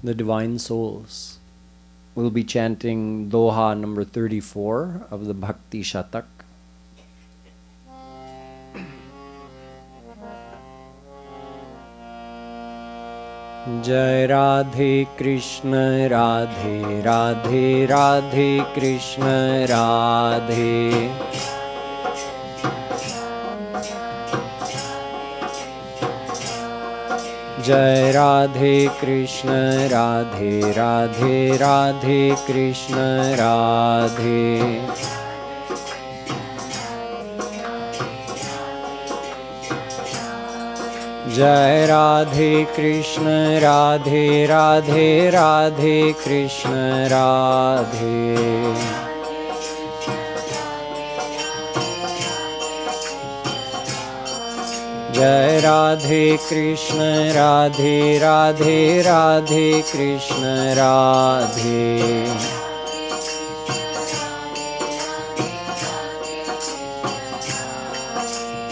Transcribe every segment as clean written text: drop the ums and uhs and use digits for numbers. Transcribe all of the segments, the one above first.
the divine souls. We'll be chanting doha number 34 of the Bhakti Shatak. Jai Radhe Krishna Radhe Radhe Radhe Krishna Radhe Jai Radhe Krishna Radhe Radhe Radhe Krishna Radhe Jai Radhe Krishna Radhe Radhe Radhe Krishna Radhe Jai Radhe Krishna Radhe Radhe Radhe Krishna Radhe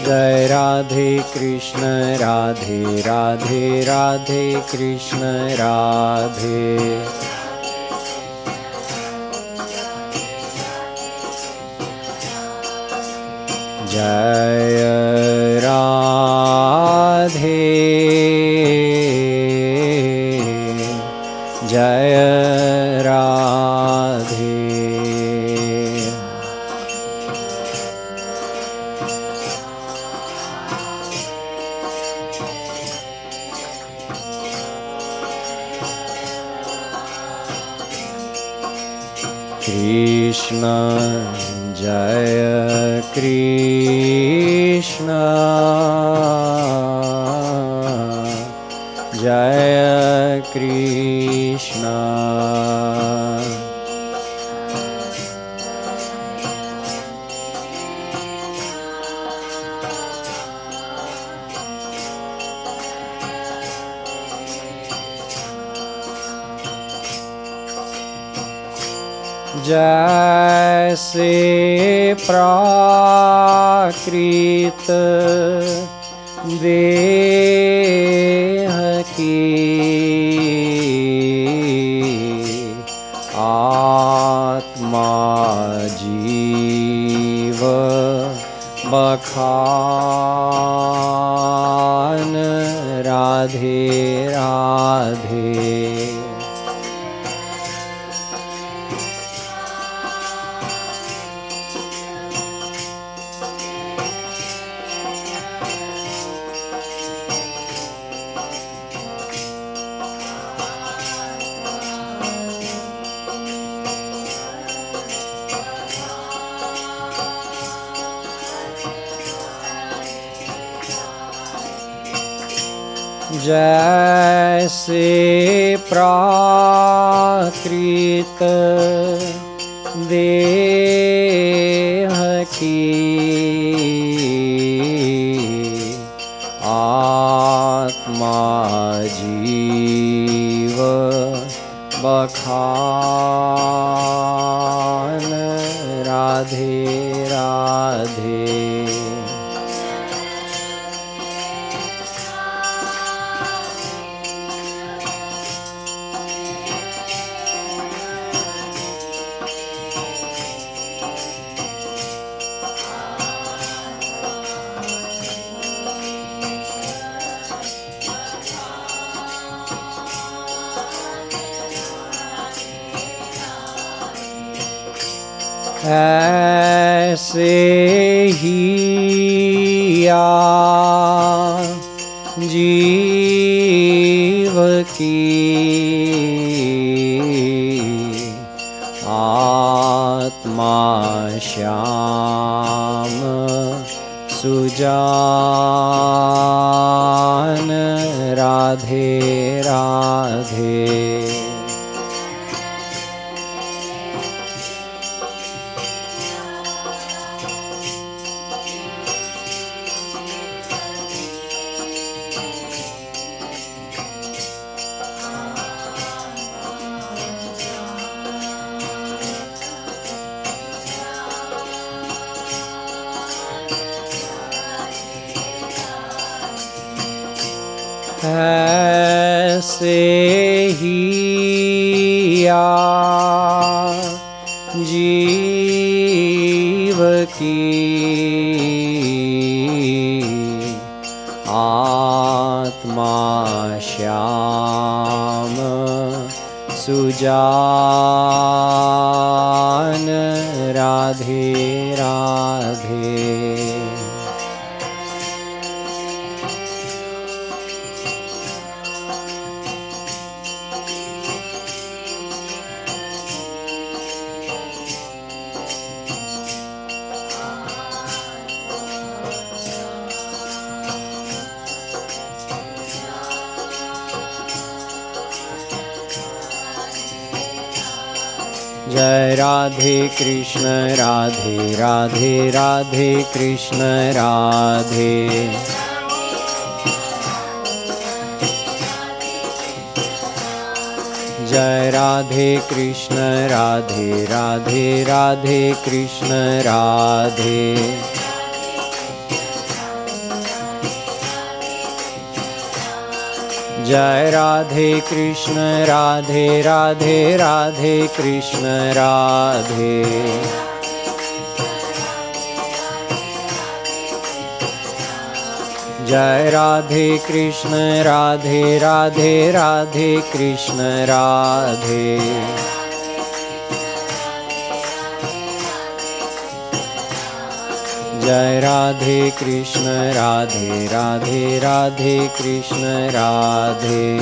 Jai Radhe Krishna Radhe Radhe Radhe Krishna Radhe Jai Radhe Jai Radhe Krishna Jaya Krishna Jaya Krishna जैसे प्राकृत देह की आत्मा जीव बखान राधे राधे जैसे प्राकृत देह की आत्मा जीव बखान राधे राधे ऐसे ही जीव की आत्मा श्याम सुजान राधे राधे ऐसे ही जीव की आत्मा श्याम सुजान राधे राधे। जय राधे कृष्ण राधे राधे राधे कृष्ण राधे। जय राधे कृष्ण राधे राधे राधे कृष्ण राधे। जय राधे कृष्ण राधे राधे राधे कृष्ण राधे। जय राधे कृष्ण राधे राधे राधे कृष्ण राधे। जय राधे कृष्ण राधे राधे राधे कृष्ण राधे।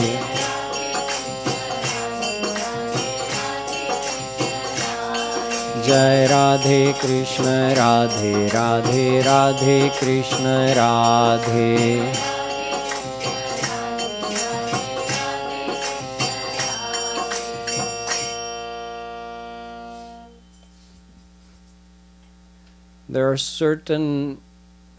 जय Radhe Krishna Radhe Radhe Radhe Krishna Radhe. There are certain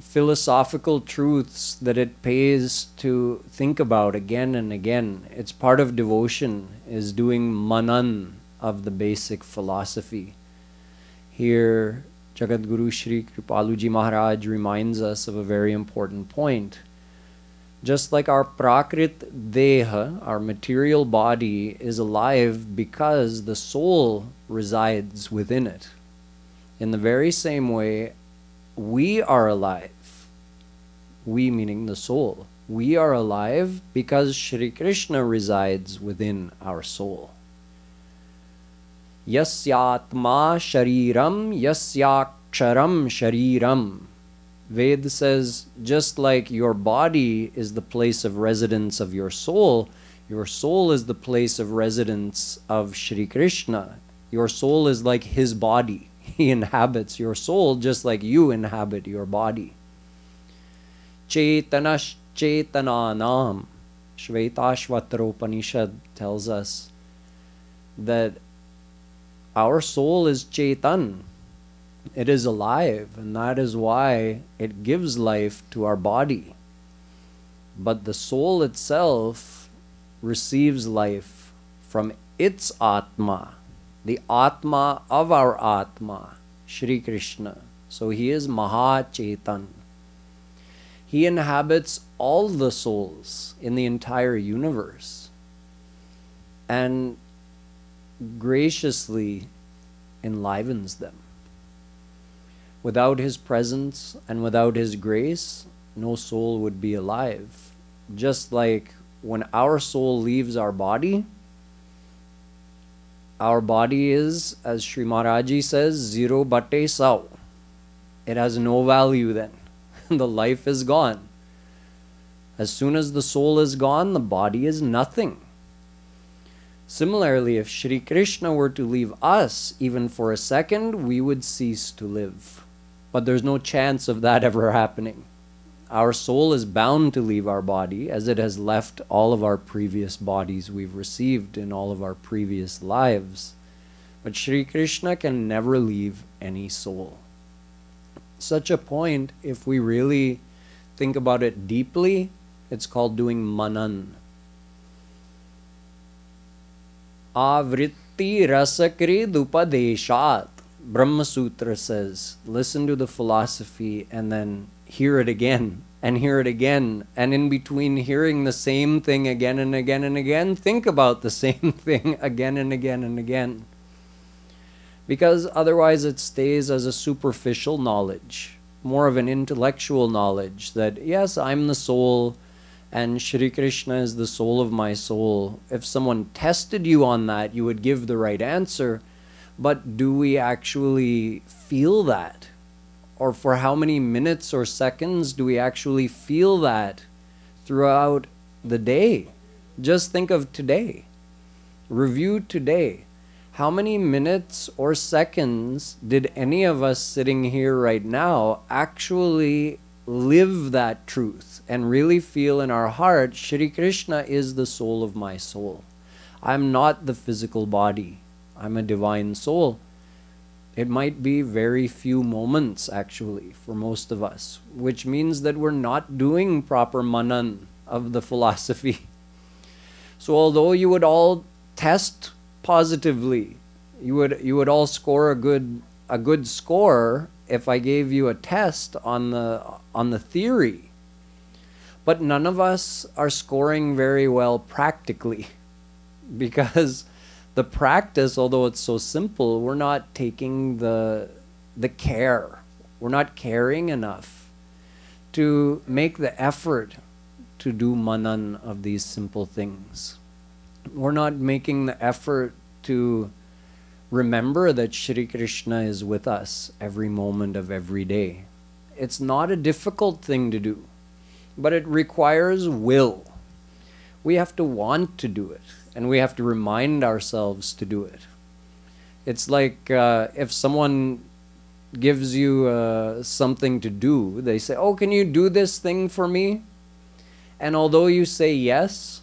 philosophical truths that it pays to think about again and again. It's part of devotion, is doing manan of the basic philosophy. Here, Jagadguru Shree Kripalu Maharaj reminds us of a very important point. Just like our prakrit deha, our material body, is alive because the soul resides within it. In the very same way, we are alive. We meaning the soul. We are alive because Shri Krishna resides within our soul. Yasyatma shariram yasyaksharam shariram. Ved says, just like your body is the place of residence of your soul is the place of residence of Shri Krishna. Your soul is like his body. He inhabits your soul just like you inhabit your body. Chetanash chetananam. Shvetashvatra Upanishad tells us that our soul is chetan. It is alive, and that is why it gives life to our body. But the soul itself receives life from its Atma, the Atma of our Atma, Shri Krishna. So he is Mahachetan. He inhabits all the souls in the entire universe and graciously enlivens them. Without his presence and without his grace, no soul would be alive. Just like when our soul leaves our body is, as Sri Maharaji says, 0 bate 100. It has no value then. The life is gone. As soon as the soul is gone, the body is nothing. Similarly, if Shri Krishna were to leave us, even for a second, we would cease to live. But there's no chance of that ever happening. Our soul is bound to leave our body, as it has left all of our previous bodies we've received in all of our previous lives. But Shri Krishna can never leave any soul. Such a point, if we really think about it deeply, it's called doing manan. Avritti rasakrid upadeshat. Brahma Sutra says, listen to the philosophy and then hear it again and hear it again. And in between hearing the same thing again and again and again, think about the same thing again and again and again. Because otherwise it stays as a superficial knowledge, more of an intellectual knowledge that, yes, I'm the soul and Shri Krishna is the soul of my soul. If someone tested you on that, you would give the right answer. But do we actually feel that? Or for how many minutes or seconds do we actually feel that throughout the day? Just think of today. Review today. How many minutes or seconds did any of us sitting here right now actually live that truth and really feel in our heart, Shri Krishna is the soul of my soul. I'm not the physical body. I'm a divine soul. It might be very few moments actually for most of us, which means that we're not doing proper manan of the philosophy. So although you would all test positively, you would all score a good score if I gave you a test on the theory. But none of us are scoring very well practically, because the practice, although it's so simple, we're not taking the care. We're not caring enough to make the effort to do manan of these simple things. We're not making the effort to remember that Shri Krishna is with us every moment of every day. It's not a difficult thing to do, but it requires will. We have to want to do it, and we have to remind ourselves to do it. It's like if someone gives you something to do, they say, oh, can you do this thing for me? And although you say yes,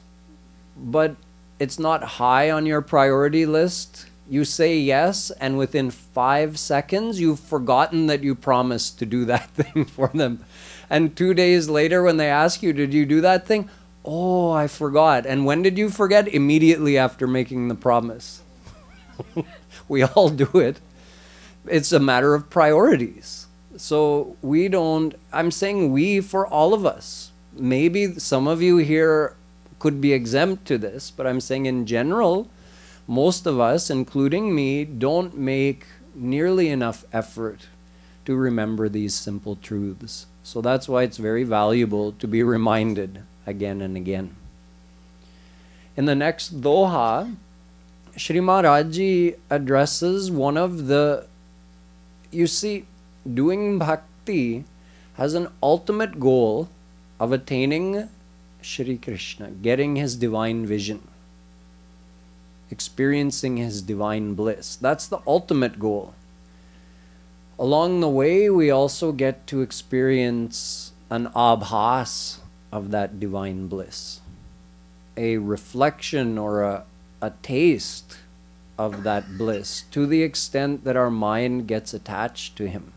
but it's not high on your priority list, you say yes, and within 5 seconds, you've forgotten that you promised to do that thing for them. And 2 days later, when they ask you, did you do that thing? Oh, I forgot. And when did you forget? Immediately after making the promise. We all do it. It's a matter of priorities. So we don't, I'm saying we for all of us. Maybe some of you here could be exempt to this, but I'm saying in general, most of us, including me, don't make nearly enough effort to remember these simple truths. So that's why it's very valuable to be reminded again and again. In the next doha, Shri Maharaj addresses one of the, you see, doing bhakti has an ultimate goal of attaining Shri Krishna, getting his divine vision, experiencing his divine bliss. That's the ultimate goal. Along the way, we also get to experience an abhas of that divine bliss, a reflection or a taste of that bliss to the extent that our mind gets attached to him.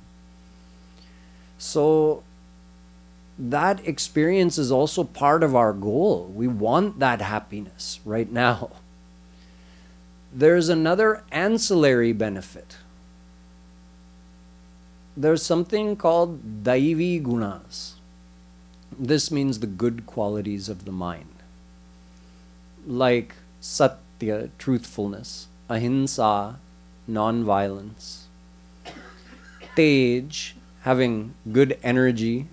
So that experience is also part of our goal. We want that happiness right now. There's another ancillary benefit. There's something called daivi gunas. This means the good qualities of the mind, like satya, truthfulness, ahimsa, non-violence, tej, having good energy,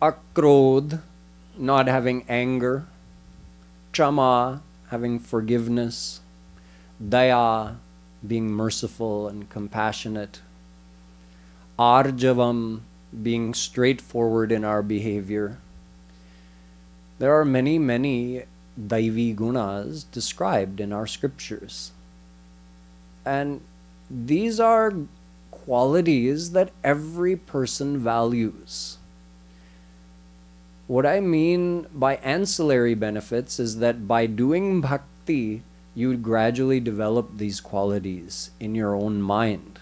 akrodh, not having anger, kshama, having forgiveness, daya, being merciful and compassionate, arjavam, being straightforward in our behavior. There are many, many daivi gunas described in our scriptures. And these are qualities that every person values. What I mean by ancillary benefits is that by doing bhakti, you gradually develop these qualities in your own mind.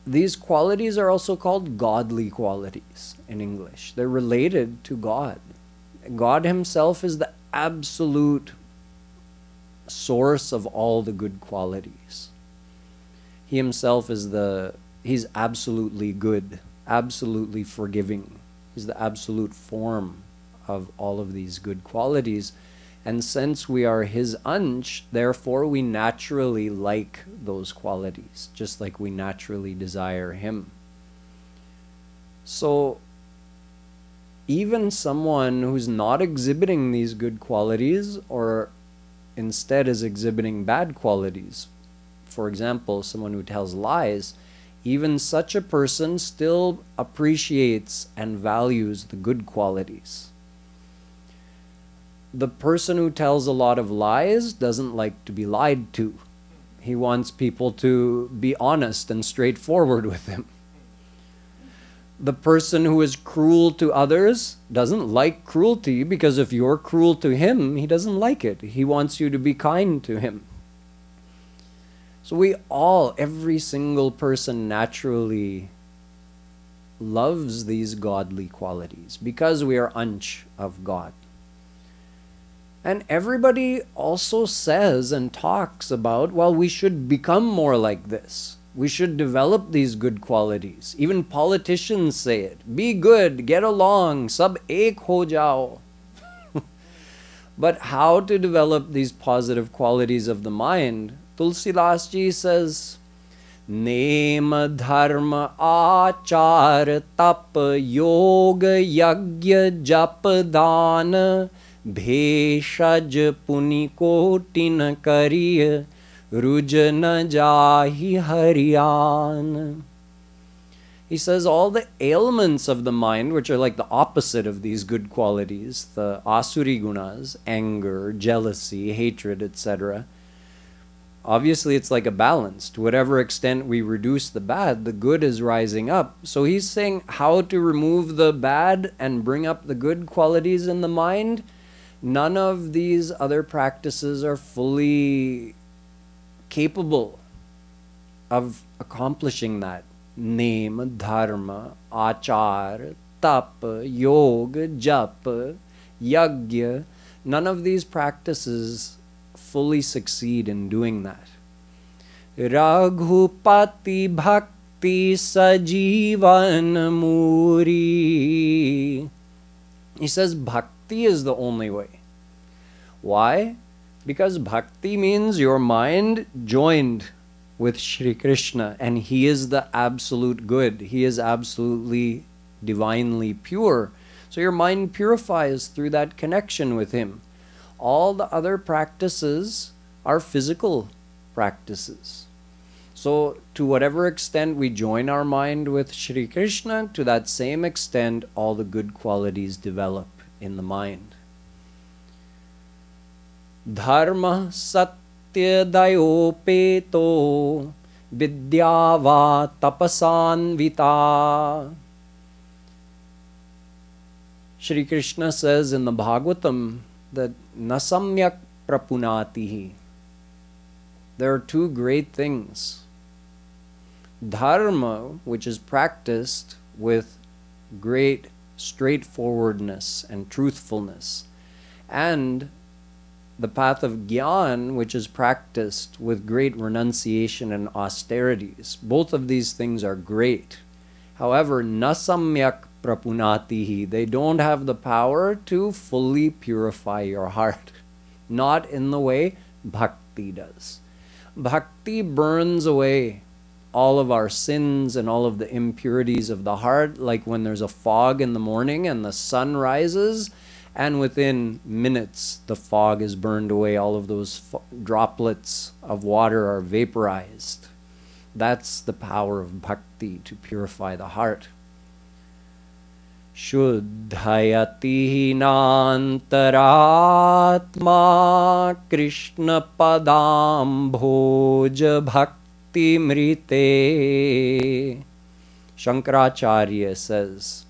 These qualities are also called godly qualities in English. They're related to God. God himself is the absolute source of all the good qualities. He himself is he's absolutely good, absolutely forgiving. He's the absolute form of all of these good qualities. And since we are his ansh, therefore we naturally like those qualities, just like we naturally desire him. So even someone who's not exhibiting these good qualities, or instead is exhibiting bad qualities, for example, someone who tells lies, even such a person still appreciates and values the good qualities. The person who tells a lot of lies doesn't like to be lied to. He wants people to be honest and straightforward with him. The person who is cruel to others doesn't like cruelty, because if you're cruel to him, he doesn't like it. He wants you to be kind to him. So we all, every single person naturally loves these godly qualities because we are ansh of God. And everybody also says and talks about, well, we should become more like this. We should develop these good qualities. Even politicians say it. Be good, get along, sab ek ho jao. But how to develop these positive qualities of the mind? Tulsidas ji says, Nema dharma achar tap yoga yagya jap dana bheshaj punikotin kariya rujana jahi hariyan. He says all the ailments of the mind, which are like the opposite of these good qualities, the asuri gunas, anger, jealousy, hatred, etc. Obviously, it's like a balance. To whatever extent we reduce the bad, the good is rising up. So he's saying how to remove the bad and bring up the good qualities in the mind. None of these other practices are fully capable of accomplishing that. Name, dharma, achar, tap, yoga, jap, yagya. None of these practices fully succeed in doing that. Raghupati bhakti sajivan muri. He says bhakti is the only way. Why? Because bhakti means your mind joined with Shri Krishna, and he is the absolute good. He is absolutely divinely pure. So your mind purifies through that connection with him. All the other practices are physical practices. So to whatever extent we join our mind with Shri Krishna, to that same extent all the good qualities develop in the mind. Dharma satya dayopeto vidyava tapasanvita. Shri Krishna says in the Bhagavatam that nasamyak prapunatihi. There are two great things. Dharma, which is practiced with great straightforwardness and truthfulness, and the path of Gyan, which is practiced with great renunciation and austerities. Both of these things are great. However, nasamyak prapunatihi, they don't have the power to fully purify your heart. Not in the way bhakti does. Bhakti burns away all of our sins and all of the impurities of the heart, like when there's a fog in the morning and the sun rises, and within minutes the fog is burned away, all of those droplets of water are vaporized. That's the power of bhakti to purify the heart. Shuddhayati nantaratma Krishna padam bhoja bhakti mrite. Shankaracharya says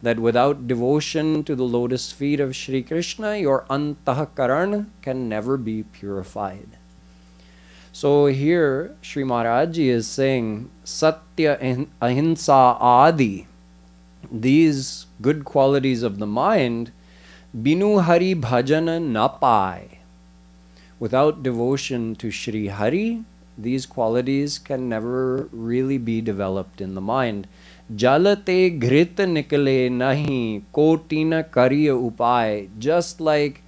that without devotion to the lotus feet of Shri Krishna, your antahkaran can never be purified. So here, Sri Maharaj is saying, Satya ahimsa adi, these good qualities of the mind, binu hari bhajana na pai. Without devotion to Sri Hari, these qualities can never really be developed in the mind. Jalate घृत nikale nahi kotina kariya upay. Just like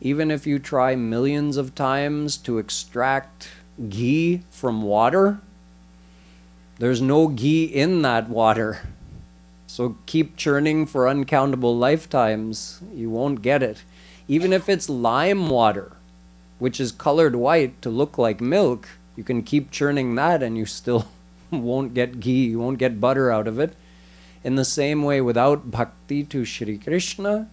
even if you try millions of times to extract ghee from water, there's no ghee in that water. So keep churning for uncountable lifetimes, you won't get it. Even if it's lime water, which is colored white to look like milk, you can keep churning that and you still won't get ghee, you won't get butter out of it. In the same way, without bhakti to Shri Krishna,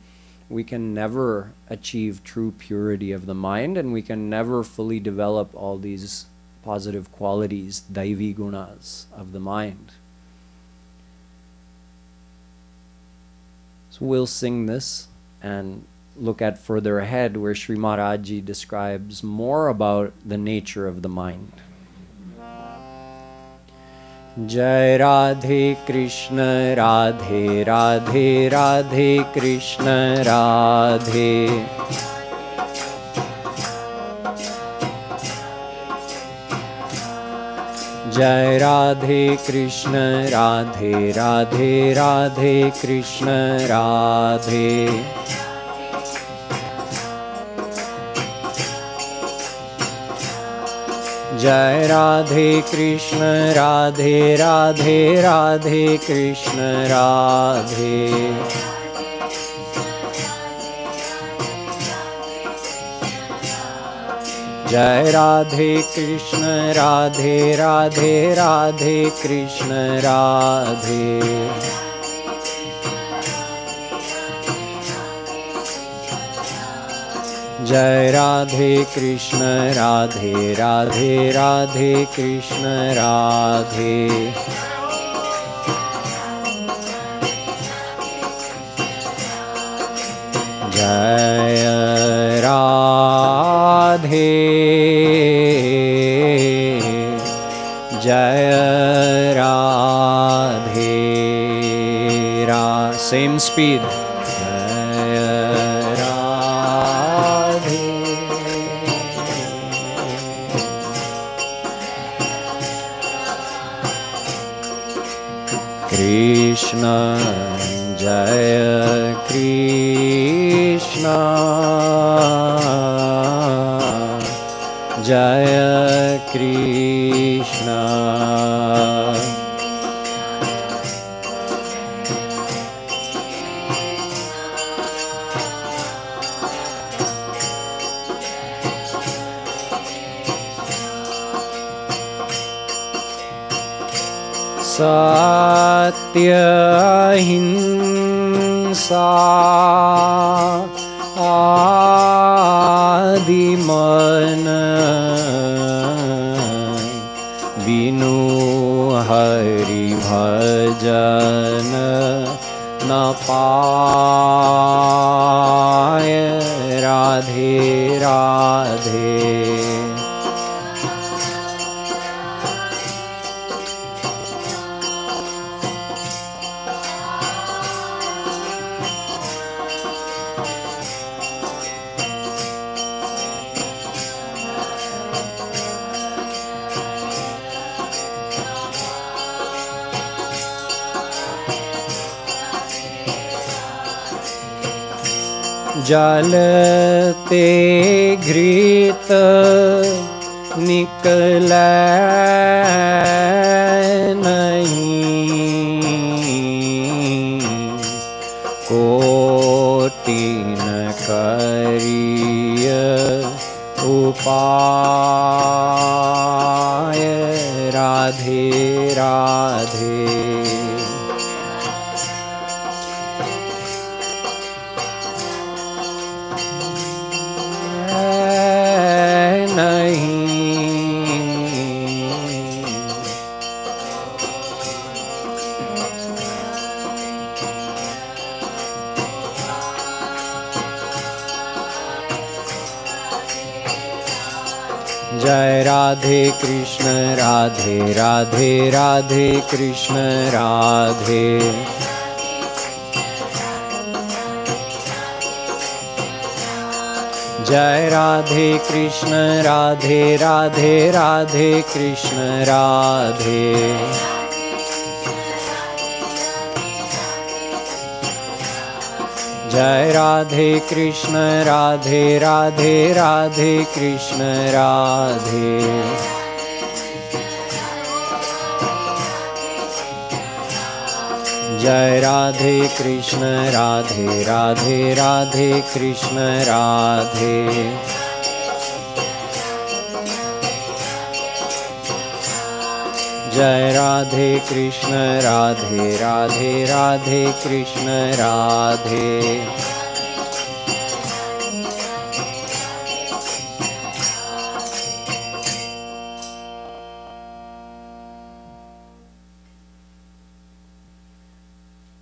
we can never achieve true purity of the mind, and we can never fully develop all these positive qualities, daivi gunas of the mind. So we'll sing this and look at further ahead where Sri Maharaj Ji describes more about the nature of the mind. Jai Radhe Krishna Radhe Radhe Radhe Krishna Radhe. Jai Radhe Krishna Radhe Radhe Radhe Krishna Radhe. Jai Radhe Krishna Radhe Radhe Radhe Krishna Radhe. Jai Radhe Krishna Radhe Radhe Radhe Krishna Radhe. Jai Radhe Krishna Radhe Radhe Radhe Krishna Radhe. Jai Radhe. Jai Radhe. Same speed. Krishna, Jaya Krishna, Jaya Krishna. Satya Ahimsa Adimana Binu Hari Bhajana Napaya Radhe Radhe. जलते घृत निकले नहीं, cotton करिय उपाय राधे राधे। जय Radhe Krishna Radhe Radhe Radhe Krishna Radhe. Jai Radhe Krishna Radhe Radhe Radhe Krishna Radhe. Jai Radhe Krishna Radhe Radhe Radhe Krishna Radhe. Jai Radhe Krishna Radhe Radhe Radhe Krishna Radhe. Jai Radhe Krishna Radhe Radhe Radhe Krishna Radhe.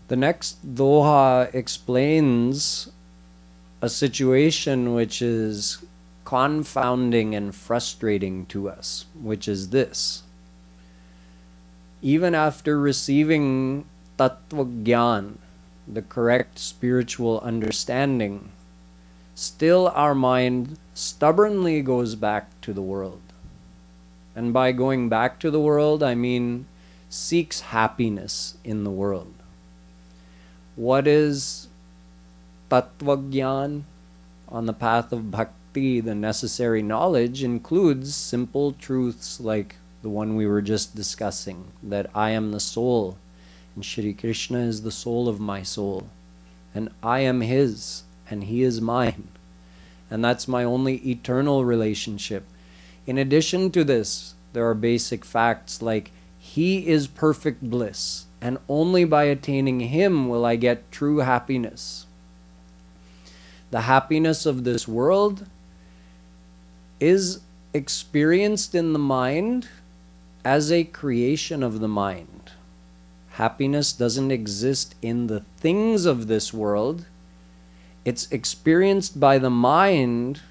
The next doha explains a situation which is confounding and frustrating to us, which is this. Even after receiving tattva gyan, the correct spiritual understanding, still our mind stubbornly goes back to the world. And by going back to the world, I mean seeks happiness in the world. What is tattva gyan? On the path of bhakti, the necessary knowledge includes simple truths like the one we were just discussing, that I am the soul, and Shri Krishna is the soul of my soul, and I am his, and he is mine, and that's my only eternal relationship. In addition to this, there are basic facts like he is perfect bliss, and only by attaining him will I get true happiness. The happiness of this world is experienced in the mind as a creation of the mind. Happiness doesn't exist in the things of this world. It's experienced by the mind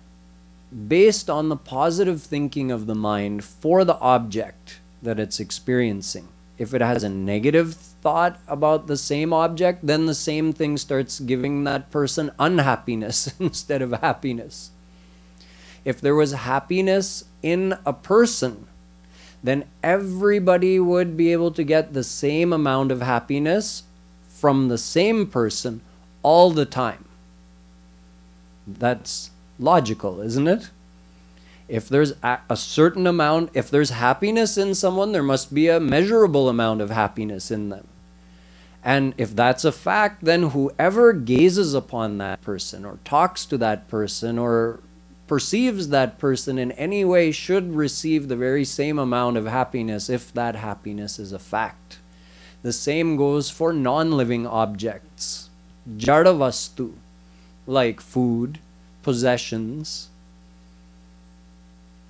based on the positive thinking of the mind for the object that it's experiencing. If it has a negative thought about the same object, then the same thing starts giving that person unhappiness instead of happiness. If there was happiness in a person, then everybody would be able to get the same amount of happiness from the same person all the time. That's logical, isn't it? If there's a certain amount, if there's happiness in someone, there must be a measurable amount of happiness in them. And if that's a fact, then whoever gazes upon that person or talks to that person or perceives that person in any way should receive the very same amount of happiness if that happiness is a fact. The same goes for non-living objects, jada vastu, like food, possessions.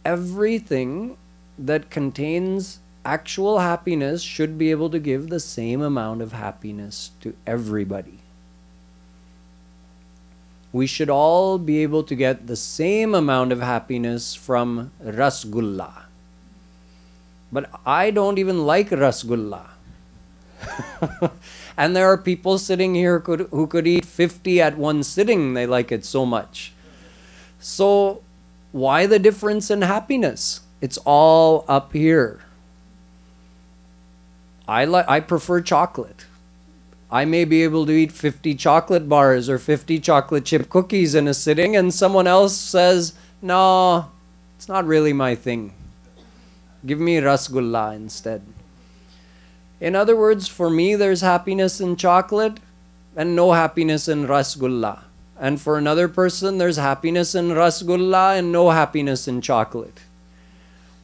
Everything that contains actual happiness should be able to give the same amount of happiness to everybody. We should all be able to get the same amount of happiness from rasgulla. But I don't even like rasgulla. And there are people sitting here who could eat 50 at one sitting. They like it so much. So why the difference in happiness? It's all up here. I prefer chocolate. I may be able to eat 50 chocolate bars or 50 chocolate chip cookies in a sitting, and someone else says, no, it's not really my thing. Give me rasgulla instead. In other words, for me, there's happiness in chocolate and no happiness in rasgulla. And for another person, there's happiness in rasgulla and no happiness in chocolate.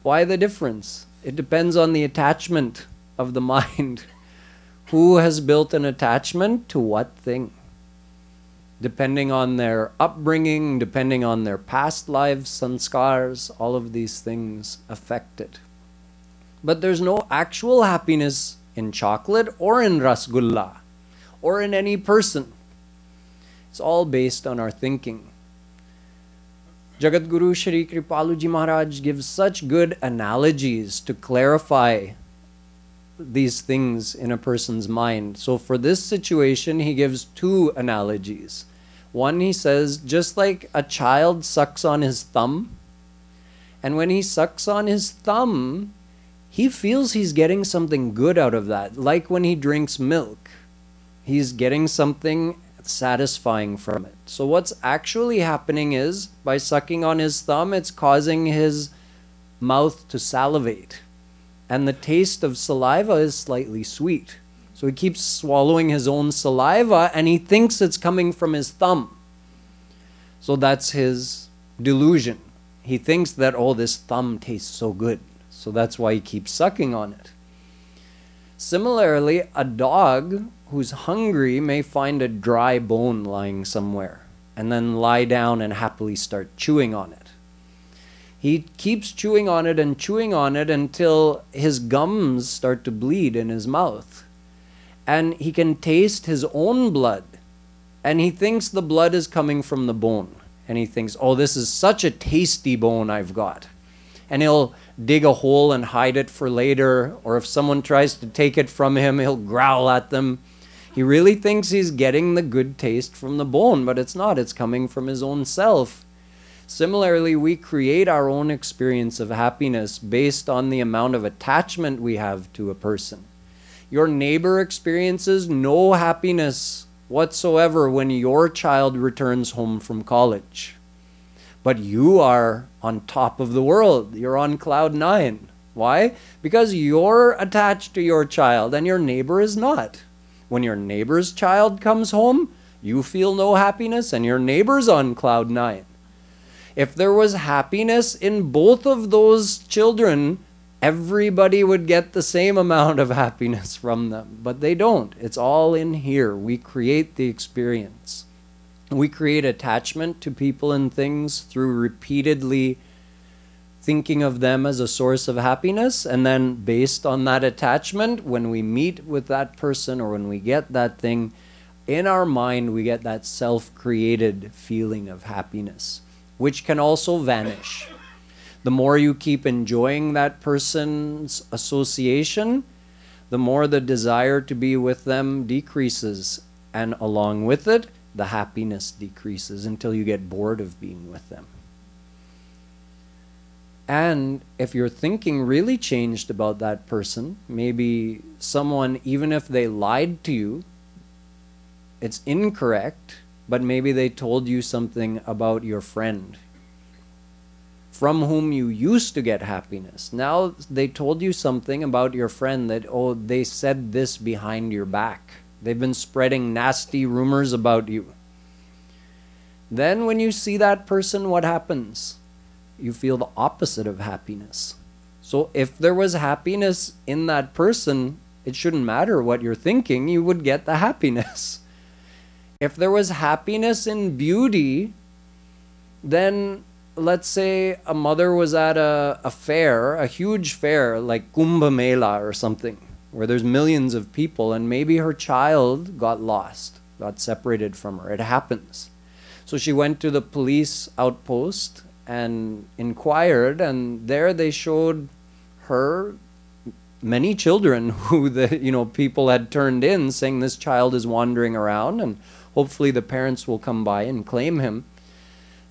Why the difference? It depends on the attachment of the mind. Who has built an attachment to what thing? Depending on their upbringing, depending on their past lives, sanskars, all of these things affect it. But there's no actual happiness in chocolate or in rasgulla or in any person. It's all based on our thinking. Jagadguru Shri Kripalu Ji Maharaj gives such good analogies to clarify these things in a person's mind. So for this situation, he gives two analogies. One, he says, just like a child sucks on his thumb, and when he sucks on his thumb, he feels he's getting something good out of that. Like when he drinks milk, he's getting something satisfying from it. So what's actually happening is, by sucking on his thumb, it's causing his mouth to salivate. And the taste of saliva is slightly sweet. So he keeps swallowing his own saliva, and he thinks it's coming from his thumb. So that's his delusion. He thinks that, oh, this thumb tastes so good. So that's why he keeps sucking on it. Similarly, a dog who's hungry may find a dry bone lying somewhere and then lie down and happily start chewing on it. He keeps chewing on it until his gums start to bleed in his mouth. And he can taste his own blood. And he thinks the blood is coming from the bone. And he thinks, oh, this is such a tasty bone I've got. And he'll dig a hole and hide it for later. Or if someone tries to take it from him, he'll growl at them. He really thinks he's getting the good taste from the bone, but it's not. It's coming from his own self. Similarly, we create our own experience of happiness based on the amount of attachment we have to a person. Your neighbor experiences no happiness whatsoever when your child returns home from college. But you are on top of the world. You're on cloud 9. Why? Because you're attached to your child and your neighbor is not. When your neighbor's child comes home, you feel no happiness and your neighbor's on cloud 9. If there was happiness in both of those children, everybody would get the same amount of happiness from them. But they don't. It's all in here. We create the experience. We create attachment to people and things through repeatedly thinking of them as a source of happiness. And then based on that attachment, when we meet with that person or when we get that thing, in our mind we get that self-created feeling of happiness, which can also vanish. The more you keep enjoying that person's association, the more the desire to be with them decreases. And along with it, the happiness decreases until you get bored of being with them. And if your thinking really changed about that person, maybe someone, even if they lied to you, it's incorrect, but maybe they told you something about your friend from whom you used to get happiness. Now they told you something about your friend that, oh, they said this behind your back. They've been spreading nasty rumors about you. Then when you see that person, what happens? You feel the opposite of happiness. So if there was happiness in that person, it shouldn't matter what you're thinking, you would get the happiness. If there was happiness in beauty, then let's say a mother was at a fair, a huge fair like Kumbh Mela or something, where there's millions of people, and maybe her child got lost, got separated from her. It happens. So she went to the police outpost and inquired, and there they showed her many children who the people had turned in, saying this child is wandering around and hopefully the parents will come by and claim him.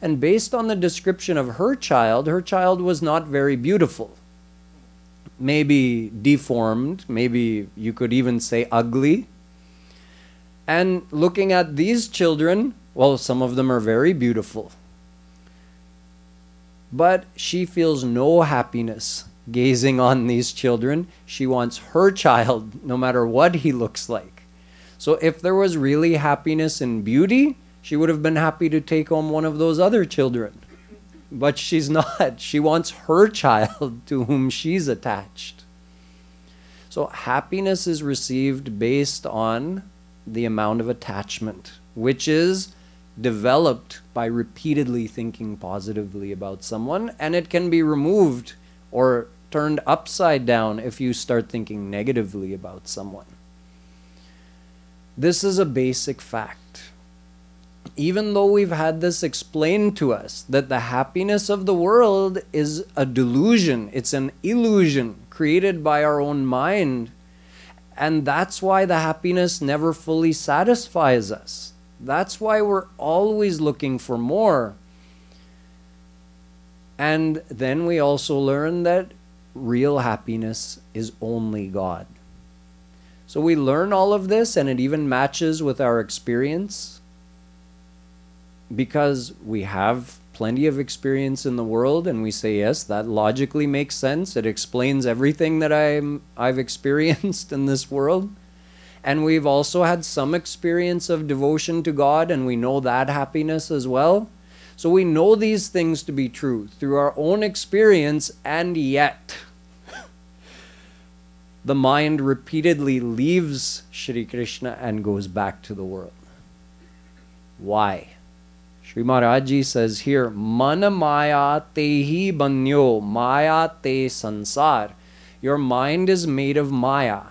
And based on the description of her child was not very beautiful. Maybe deformed, maybe you could even say ugly. And looking at these children, well, some of them are very beautiful. But she feels no happiness gazing on these children. She wants her child, no matter what he looks like. So if there was really happiness in beauty, she would have been happy to take home one of those other children. But she's not. She wants her child to whom she's attached. So happiness is received based on the amount of attachment, which is developed by repeatedly thinking positively about someone, and it can be removed or turned upside down if you start thinking negatively about someone. This is a basic fact. Even though we've had this explained to us, that the happiness of the world is a delusion, it's an illusion created by our own mind, and that's why the happiness never fully satisfies us. That's why we're always looking for more. And then we also learn that real happiness is only God. So we learn all of this, and it even matches with our experience, because we have plenty of experience in the world, and we say, yes, that logically makes sense. It explains everything that I've experienced in this world. And we've also had some experience of devotion to God, and we know that happiness as well. So we know these things to be true through our own experience, and yet the mind repeatedly leaves Shri Krishna and goes back to the world. Why? Sri Maharaj Ji says here, Mana maya tehi banyo, maya te sansar. Your mind is made of maya,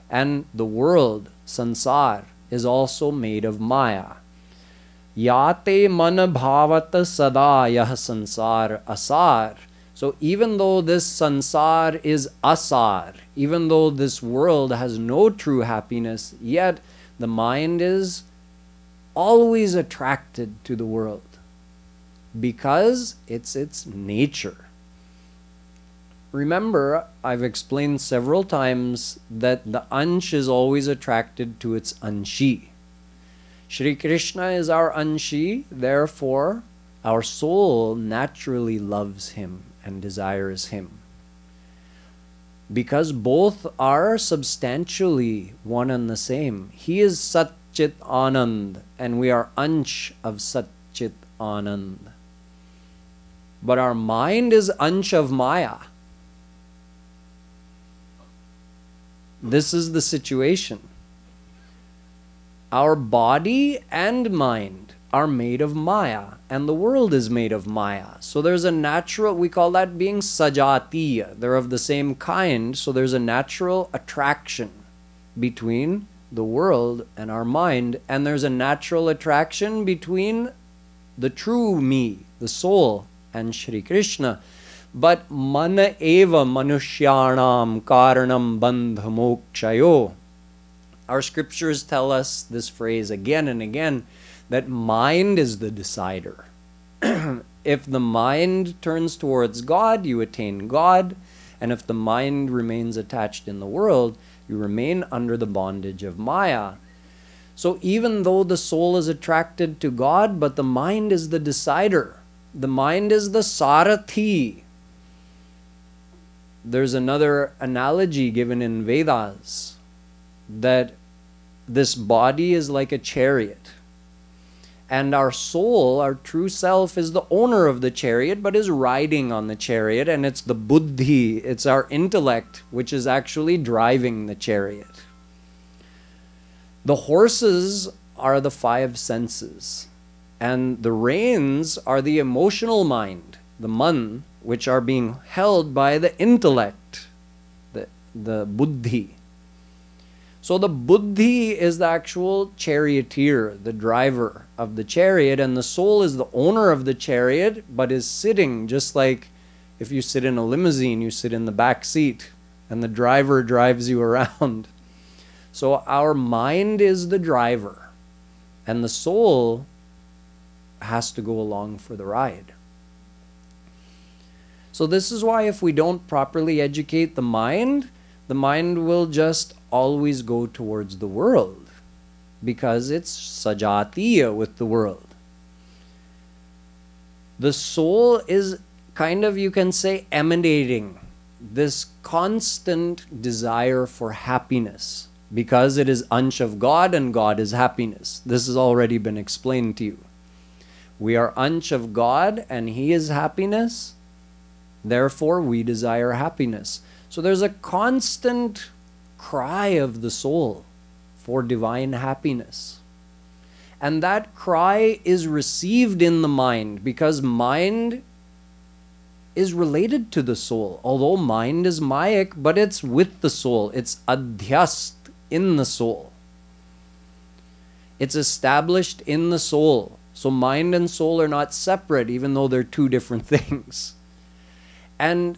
and the world, sansar, is also made of maya. Yate mana bhavata sada yah sansar asar. So even though this sansar is asar, even though this world has no true happiness, yet the mind is always attracted to the world because it's its nature. Remember, I've explained several times that the Ansh is always attracted to its Anshi. Shri Krishna is our Anshi, therefore our soul naturally loves him and desires him, because both are substantially one and the same. He is Sat Chit Anand, and we are Ansh of Sat Chit Anand. But our mind is Ansh of Maya. This is the situation. Our body and mind are made of Maya, and the world is made of Maya. So there's a natural, we call that being sajatiya. They're of the same kind, so there's a natural attraction between the world and our mind, and there's a natural attraction between the true me, the soul, and Shri Krishna. But mana eva manushyanam karanam bandha mokshayo. Our scriptures tell us this phrase again and again, that mind is the decider. If the mind turns towards God, you attain God, and if the mind remains attached in the world, you remain under the bondage of Maya. So even though the soul is attracted to God, but the mind is the decider. The mind is the sarathi. There's another analogy given in Vedas, that this body is like a chariot, and our soul, our true self, is the owner of the chariot, but is riding on the chariot, and it's the buddhi, it's our intellect, which is actually driving the chariot. The horses are the five senses, and the reins are the emotional mind, the man, which are being held by the intellect, the buddhi. So the buddhi is the actual charioteer, the driver of the chariot, and the soul is the owner of the chariot, but is sitting, just like if you sit in a limousine, you sit in the back seat, and the driver drives you around. So our mind is the driver, and the soul has to go along for the ride. So this is why if we don't properly educate the mind will just always go towards the world, because it's sajatiya with the world. The soul is kind of, you can say, emanating this constant desire for happiness, because it is Ansh of God and God is happiness. This has already been explained to you. We are Ansh of God and He is happiness, therefore we desire happiness. So there's a constant cry of the soul for divine happiness. And that cry is received in the mind, because mind is related to the soul. Although mind is mayak, but it's with the soul. It's adhyast in the soul. It's established in the soul. So mind and soul are not separate, even though they're two different things. And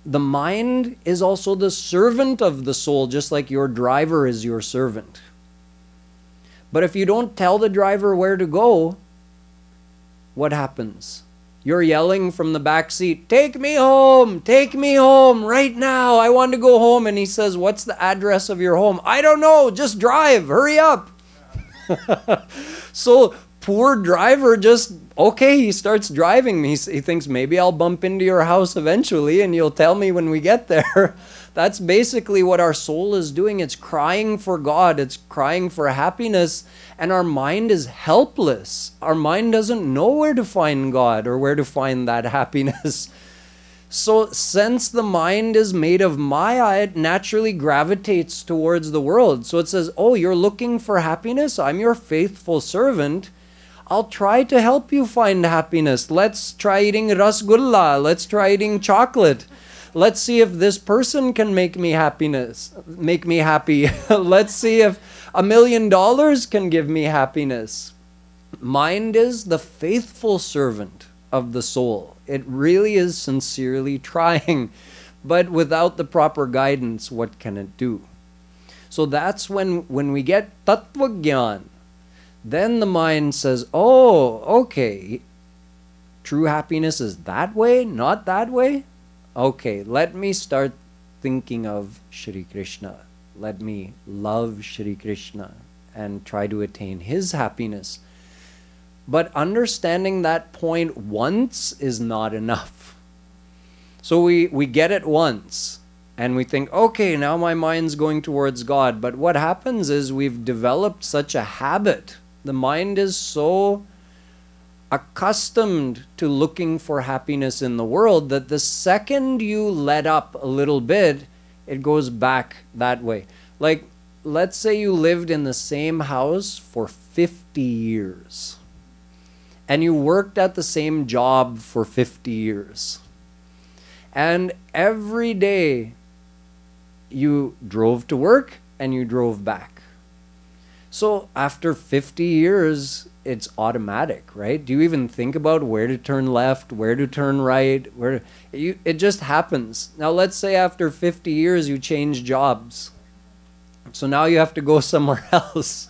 the mind is also the servant of the soul, just like your driver is your servant. But if you don't tell the driver where to go, what happens? You're yelling from the back seat, take me home right now. I want to go home. And he says, what's the address of your home? I don't know. Just drive. Hurry up. So poor driver just, okay, he starts driving. He thinks maybe I'll bump into your house eventually and you'll tell me when we get there. That's basically what our soul is doing. It's crying for God. It's crying for happiness. And our mind is helpless. Our mind doesn't know where to find God or where to find that happiness. So since the mind is made of Maya, it naturally gravitates towards the world. So it says, oh, you're looking for happiness? I'm your faithful servant. I'll try to help you find happiness. Let's try eating rasgulla. Let's try eating chocolate. Let's see if this person can make me happy. Let's see if $1 million can give me happiness. Mind is the faithful servant of the soul. It really is sincerely trying, but without the proper guidance, what can it do? So that's when we get tattva gyan, then the mind says, oh, okay, true happiness is that way, not that way? Okay, let me start thinking of Shri Krishna. Let me love Shri Krishna and try to attain his happiness. But understanding that point once is not enough. So we get it once and we think, okay, now my mind's going towards God. But what happens is we've developed such a habit. The mind is so accustomed to looking for happiness in the world that the second you let up a little bit, it goes back that way. Like, let's say you lived in the same house for 50 years and you worked at the same job for 50 years. And every day you drove to work and you drove back. So after 50 years, it's automatic, right? Do you even think about where to turn left, where to turn right? It just happens. Now let's say after 50 years you change jobs. So now you have to go somewhere else.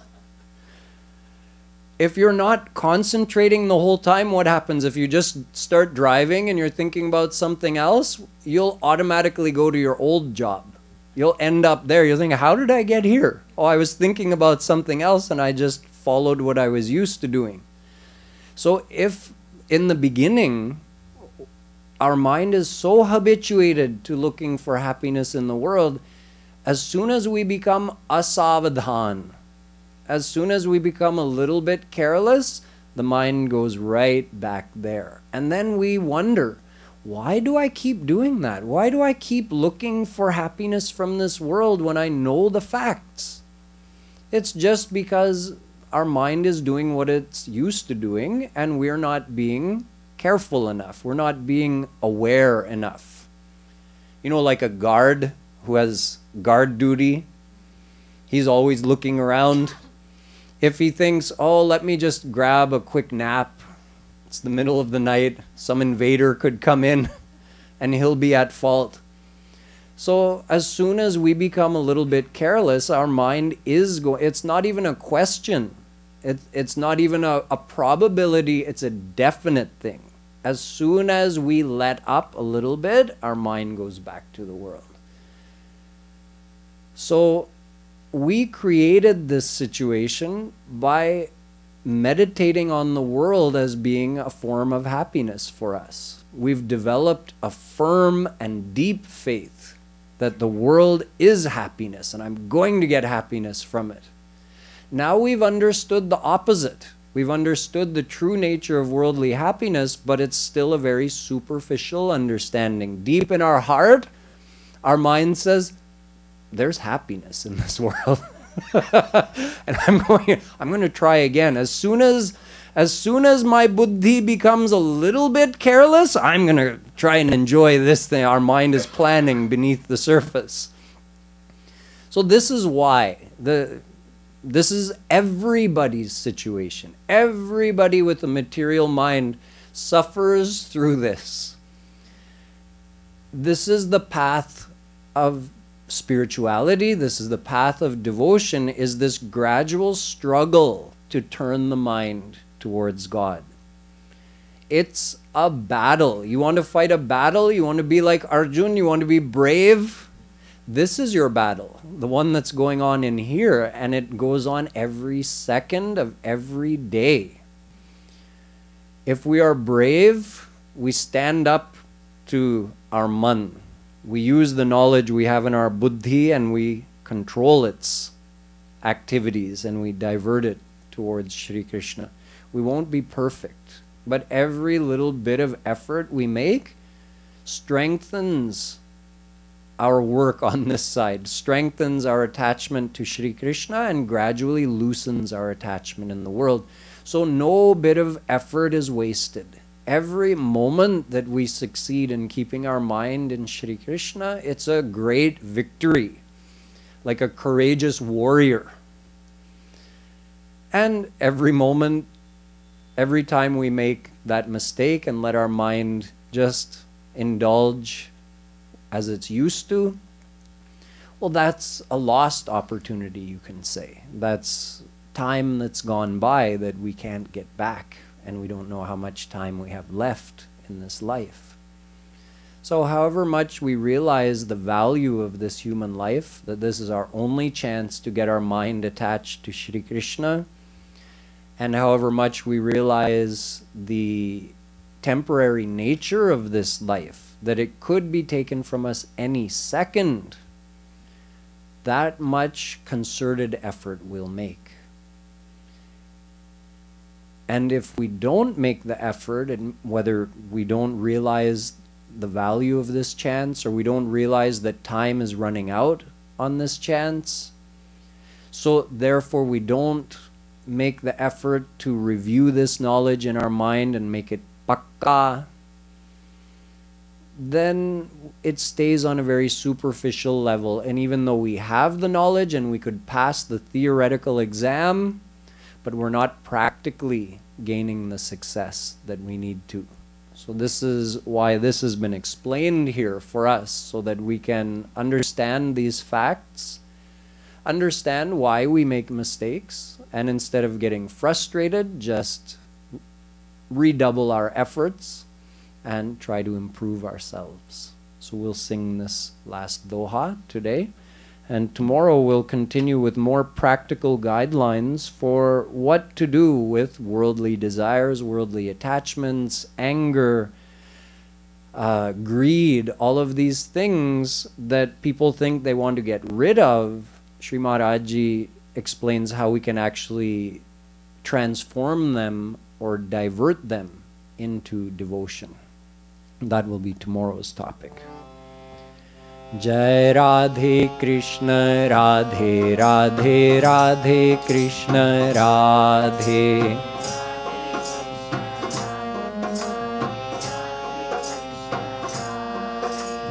If you're not concentrating the whole time, what happens? If you just start driving and you're thinking about something else, you'll automatically go to your old job. You'll end up there. You'll think, how did I get here? Oh, I was thinking about something else and I just followed what I was used to doing. So if in the beginning our mind is so habituated to looking for happiness in the world, as soon as we become asavadhan, as soon as we become a little bit careless, the mind goes right back there. And then we wonder, why do I keep doing that? Why do I keep looking for happiness from this world when I know the facts? It's just because our mind is doing what it's used to doing and we're not being careful enough. We're not being aware enough. You know, like a guard who has guard duty, he's always looking around. If he thinks, oh, let me just grab a quick nap, it's the middle of the night, some invader could come in and he'll be at fault. So as soon as we become a little bit careless, our mind is going, it's not even a question. It's not even a probability, it's a definite thing. As soon as we let up a little bit, our mind goes back to the world. So we created this situation by meditating on the world as being a form of happiness for us. We've developed a firm and deep faith that the world is happiness and I'm going to get happiness from it. Now we've understood the opposite. We've understood the true nature of worldly happiness, but it's still a very superficial understanding. Deep in our heart, our mind says, there's happiness in this world. And I'm going to try again. As soon as my buddhi becomes a little bit careless, I'm going to try and enjoy this thing. Our mind is planning beneath the surface. So this is why this is everybody's situation. Everybody with a material mind suffers through this. This is the path of spirituality, this is the path of devotion, is this gradual struggle to turn the mind towards God. It's a battle. You want to fight a battle? You want to be like Arjun? You want to be brave? This is your battle, the one that's going on in here, and it goes on every second of every day. If we are brave, we stand up to our man. We use the knowledge we have in our buddhi and we control its activities and we divert it towards Shri Krishna. We won't be perfect, but every little bit of effort we make strengthens our work on this side, strengthens our attachment to Shri Krishna, and gradually loosens our attachment in the world. So no bit of effort is wasted. Every moment that we succeed in keeping our mind in Shri Krishna, it's a great victory, like a courageous warrior. And every moment, every time we make that mistake and let our mind just indulge as it's used to, well, that's a lost opportunity, you can say. That's time that's gone by that we can't get back, and we don't know how much time we have left in this life. So however much we realize the value of this human life, that this is our only chance to get our mind attached to Shri Krishna, and however much we realize the temporary nature of this life, that it could be taken from us any second, that much concerted effort we'll make. And if we don't make the effort, and whether we don't realize the value of this chance or we don't realize that time is running out on this chance, so therefore we don't make the effort to review this knowledge in our mind and make it pakka, then it stays on a very superficial level. And even though we have the knowledge and we could pass the theoretical exam, but we're not practically gaining the success that we need to. So this is why this has been explained here for us, so that we can understand these facts, understand why we make mistakes, and instead of getting frustrated, just redouble our efforts and try to improve ourselves. So we'll sing this last doha today, and tomorrow we'll continue with more practical guidelines for what to do with worldly desires, worldly attachments, anger, greed, all of these things that people think they want to get rid of. Sri Maharaji explains how we can actually transform them or divert them into devotion. That will be tomorrow's topic. Jai Radhe Krishna Radhe Radhe Radhe Krishna Radhe.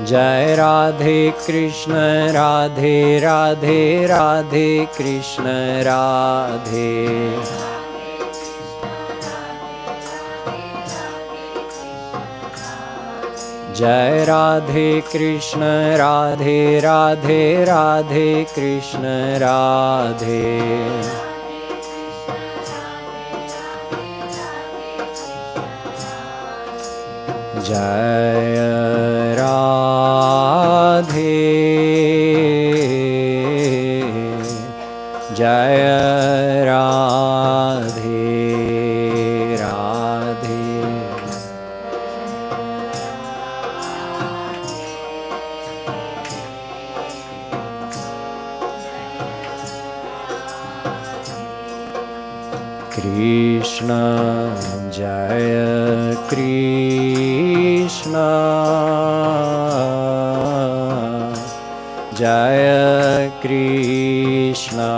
Jai Radhe Krishna Radhe Radhe Radhe Krishna Radhe. Jai Radhe Krishna Radhe Radhe Radhe Krishna Radhe. Jai Radhe, Jai Radhe, Radhe. Krishna, Jaya Krishna, Jaya Krishna.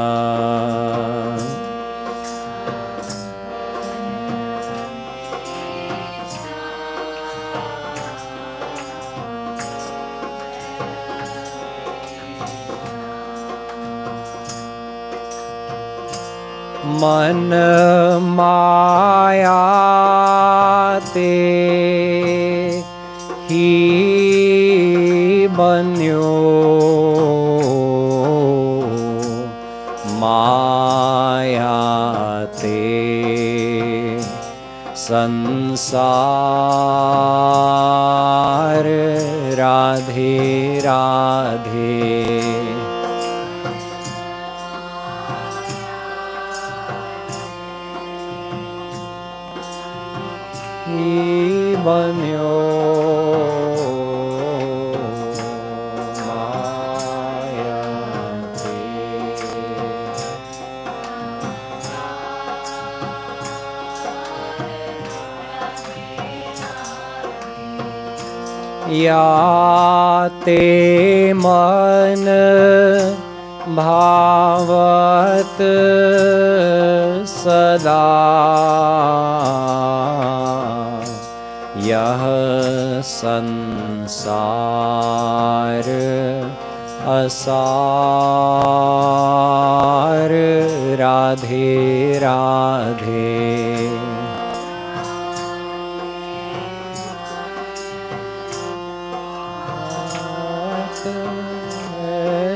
मन माया ते ही बन्यो संसार राधे राधे। बन्यो माया या ते मन भावत सदा यह संसार असार राधे राधे।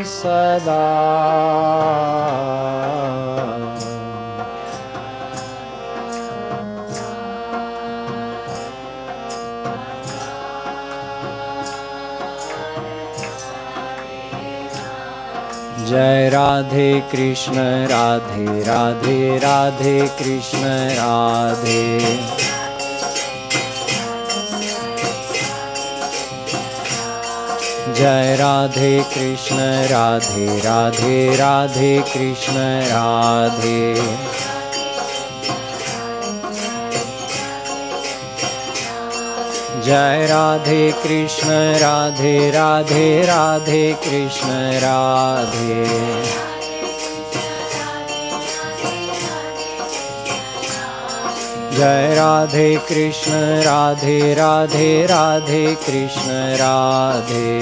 सदा जय राधे कृष्ण राधे राधे राधे कृष्ण राधे। जय राधे कृष्ण राधे राधे राधे कृष्ण राधे। जय राधे कृष्ण राधे राधे राधे कृष्ण राधे। जय राधे कृष्ण राधे राधे राधे कृष्ण राधे।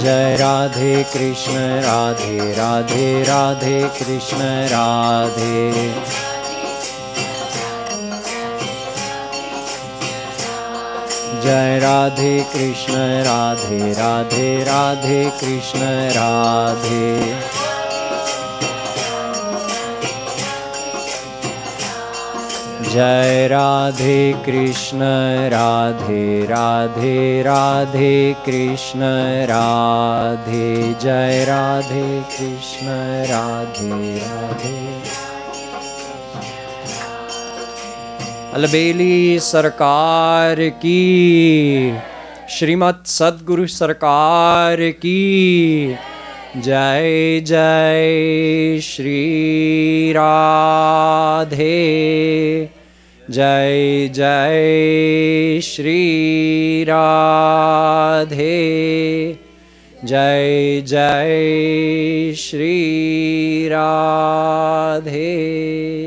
जय राधे कृष्ण राधे राधे राधे कृष्ण राधे। जय राधे कृष्ण राधे राधे राधे कृष्ण राधे। जय राधे कृष्ण राधे राधे राधे कृष्ण राधे। जय राधे कृष्ण राधे राधे। अलबेली सरकार की, श्रीमत सद्गुरु सरकार की जय। जय श्री राधे। जय जय श्री राधे। जय जय श्री राधे।